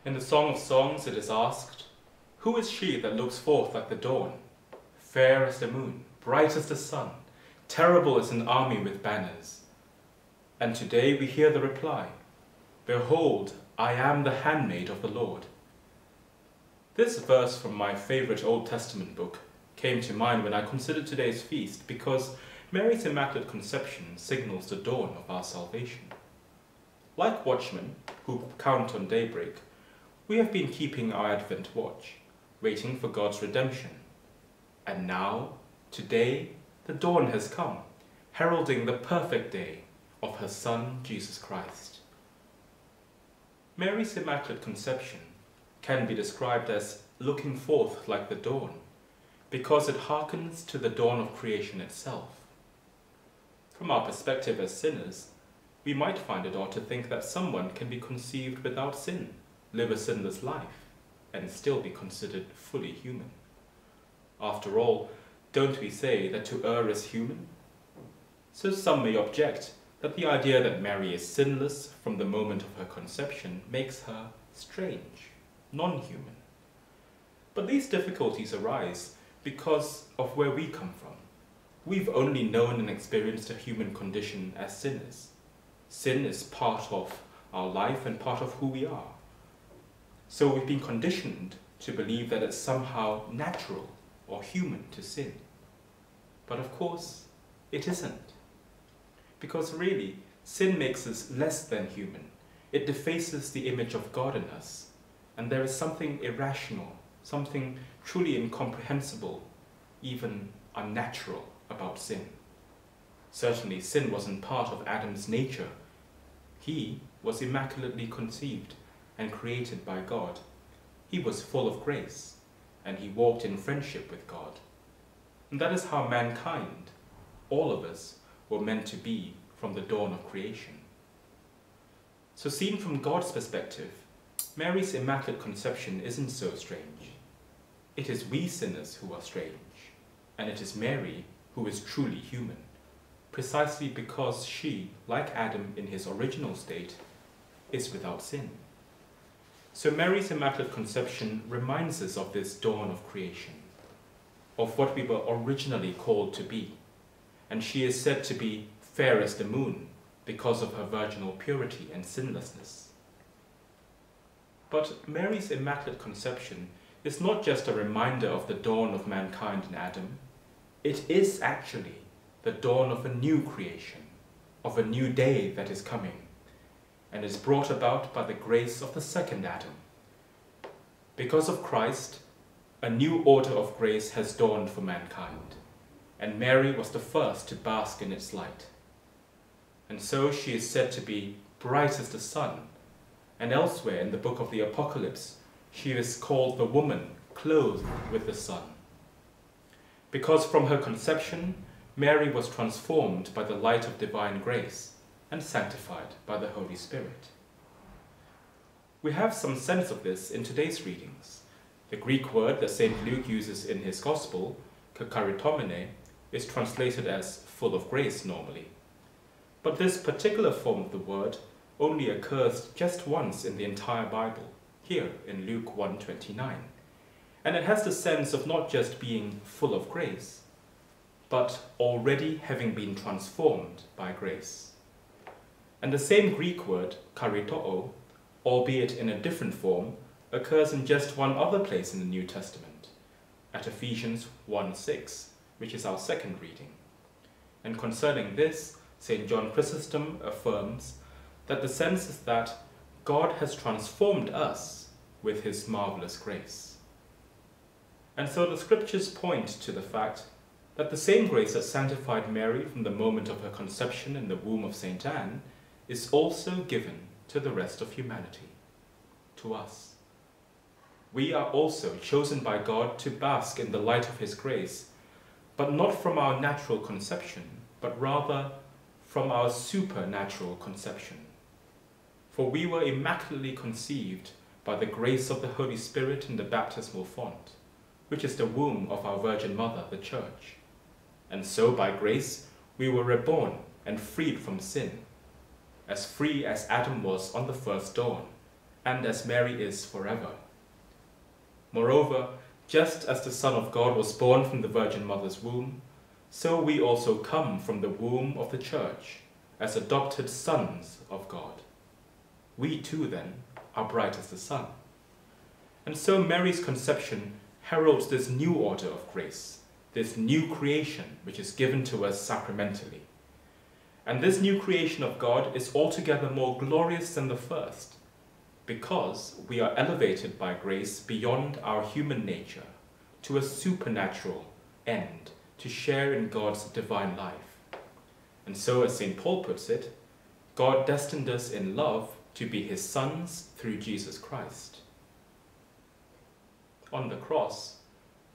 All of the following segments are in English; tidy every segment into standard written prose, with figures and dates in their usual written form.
In the Song of Songs it is asked, "Who is she that looks forth like the dawn, fair as the moon, bright as the sun, terrible as an army with banners?" And today we hear the reply, "Behold, I am the handmaid of the Lord." This verse from my favorite Old Testament book came to mind when I considered today's feast because Mary's Immaculate Conception signals the dawn of our salvation. Like watchmen who count on daybreak, we have been keeping our Advent watch, waiting for God's redemption. And now, today, the dawn has come, heralding the perfect day of her Son, Jesus Christ. Mary's Immaculate Conception can be described as looking forth like the dawn, because it hearkens to the dawn of creation itself. From our perspective as sinners, we might find it odd to think that someone can be conceived without sin, live a sinless life, and still be considered fully human. After all, don't we say that to err is human? So some may object that the idea that Mary is sinless from the moment of her conception makes her strange, non-human. But these difficulties arise because of where we come from. We've only known and experienced the human condition as sinners. Sin is part of our life and part of who we are. So we've been conditioned to believe that it's somehow natural or human to sin. But of course, it isn't. Because really, sin makes us less than human. It defaces the image of God in us. And there is something irrational, something truly incomprehensible, even unnatural about sin. Certainly, sin wasn't part of Adam's nature. He was immaculately conceived and created by God. He was full of grace, and he walked in friendship with God. And that is how mankind, all of us, were meant to be from the dawn of creation. So seen from God's perspective, Mary's Immaculate Conception isn't so strange. It is we sinners who are strange, and it is Mary who is truly human, precisely because she, like Adam in his original state, is without sin. So Mary's Immaculate Conception reminds us of this dawn of creation, of what we were originally called to be, and she is said to be fair as the moon because of her virginal purity and sinlessness. But Mary's Immaculate Conception is not just a reminder of the dawn of mankind in Adam. It is actually the dawn of a new creation, of a new day that is coming, and is brought about by the grace of the second Adam. Because of Christ, a new order of grace has dawned for mankind, and Mary was the first to bask in its light. And so she is said to be bright as the sun, and elsewhere in the book of the Apocalypse, she is called the woman clothed with the sun. Because from her conception, Mary was transformed by the light of divine grace and sanctified by the Holy Spirit. We have some sense of this in today's readings. The Greek word that St. Luke uses in his Gospel, kakaritomene, is translated as full of grace normally. But this particular form of the word only occurs just once in the entire Bible, here in Luke 1:29. And it has the sense of not just being full of grace, but already having been transformed by grace. And the same Greek word, karitoo, albeit in a different form, occurs in just one other place in the New Testament, at Ephesians 1:6, which is our second reading. And concerning this, St. John Chrysostom affirms that the sense is that God has transformed us with his marvelous grace. And so the scriptures point to the fact that the same grace that sanctified Mary from the moment of her conception in the womb of St. Anne is also given to the rest of humanity, to us. We are also chosen by God to bask in the light of his grace, but not from our natural conception, but rather from our supernatural conception. For we were immaculately conceived by the grace of the Holy Spirit in the baptismal font, which is the womb of our Virgin Mother, the Church. And so by grace we were reborn and freed from sin, as free as Adam was on the first dawn, and as Mary is forever. Moreover, just as the Son of God was born from the Virgin Mother's womb, so we also come from the womb of the Church as adopted sons of God. We too, then, are bright as the sun. And so Mary's conception heralds this new order of grace, this new creation which is given to us sacramentally. And this new creation of God is altogether more glorious than the first, because we are elevated by grace beyond our human nature to a supernatural end to share in God's divine life. And so, as St. Paul puts it, God destined us in love to be his sons through Jesus Christ. On the cross,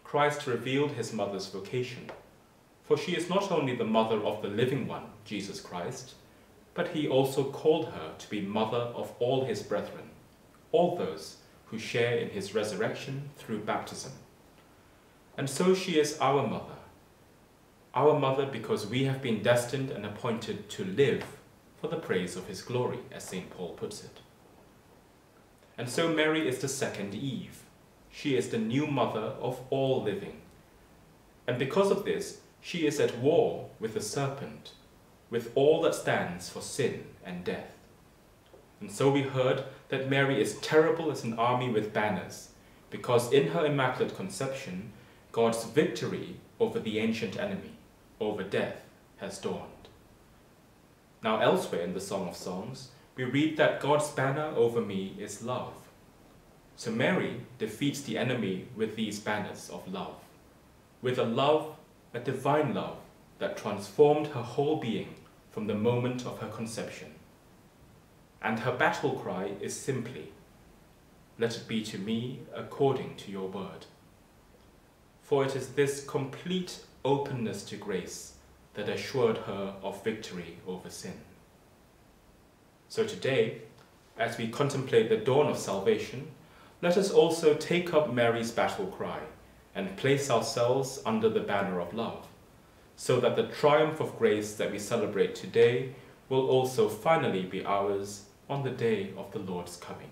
Christ revealed his mother's vocation, for she is not only the mother of the living one, Jesus Christ, but he also called her to be mother of all his brethren, all those who share in his resurrection through baptism. And so she is our mother because we have been destined and appointed to live for the praise of his glory, as St. Paul puts it. And so Mary is the second Eve. She is the new mother of all living. And because of this, she is at war with the serpent, with all that stands for sin and death. And so we heard that Mary is terrible as an army with banners, because in her Immaculate Conception, God's victory over the ancient enemy, over death, has dawned. Now elsewhere in the Song of Songs, we read that God's banner over me is love. So Mary defeats the enemy with these banners of love, with a love, a divine love, that transformed her whole being from the moment of her conception. And her battle cry is simply, "Let it be to me according to your word." For it is this complete openness to grace that assured her of victory over sin. So today, as we contemplate the dawn of salvation, let us also take up Mary's battle cry and place ourselves under the banner of love, so that the triumph of grace that we celebrate today will also finally be ours on the day of the Lord's coming.